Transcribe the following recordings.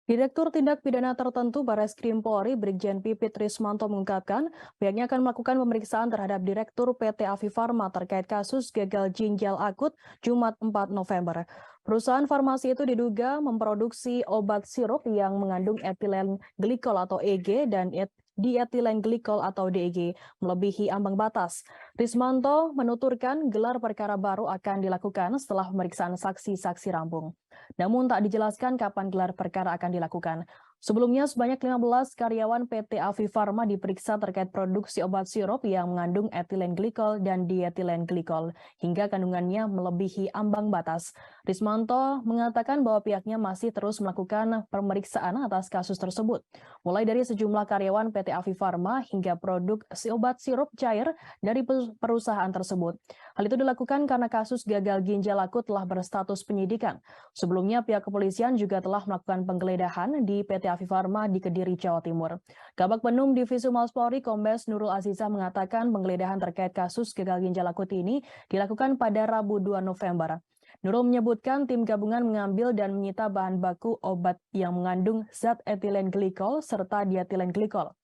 Direktur Tindak Pidana Tertentu Barreskrim Polri Brigjen Pipit Rismanto mengungkapkan pihaknya akan melakukan pemeriksaan terhadap Direktur PT Afi Farma terkait kasus gagal ginjal akut Jumat 4 November. Perusahaan farmasi itu diduga memproduksi obat sirup yang mengandung etilen glikol atau EG dan dietilen glikol atau DEG melebihi ambang batas. Rismanto menuturkan gelar perkara baru akan dilakukan setelah pemeriksaan saksi-saksi rampung. Namun tak dijelaskan kapan gelar perkara akan dilakukan. Sebelumnya sebanyak 15 karyawan PT Afi Farma diperiksa terkait produksi obat sirup yang mengandung etilen glikol dan dietilen glikol hingga kandungannya melebihi ambang batas. Rismanto mengatakan bahwa pihaknya masih terus melakukan pemeriksaan atas kasus tersebut, mulai dari sejumlah karyawan PT Afi Farma hingga produk obat sirup cair dari perusahaan tersebut. Hal itu dilakukan karena kasus gagal ginjal akut telah berstatus penyidikan. Sebelumnya pihak kepolisian juga telah melakukan penggeledahan di PT Afi Farma di Kediri, Jawa Timur. Kabag Penum Divisi Humas Polri Kombes Nurul Azizah mengatakan penggeledahan terkait kasus gagal ginjal akut ini dilakukan pada Rabu 2 November. Nurul menyebutkan tim gabungan mengambil dan menyita bahan baku obat yang mengandung zat etilen glikol serta dietilen glikol.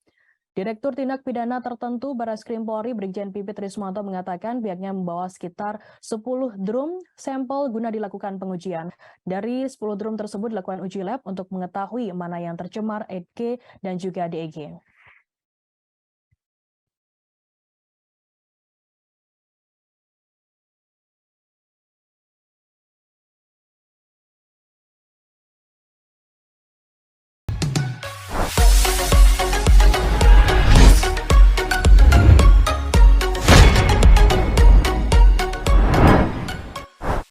Direktur Tindak Pidana Tertentu Barreskrim Polri Brigjen Pipit Rismanto mengatakan pihaknya membawa sekitar 10 drum sampel guna dilakukan pengujian. Dari 10 drum tersebut dilakukan uji lab untuk mengetahui mana yang tercemar EG dan juga DEG.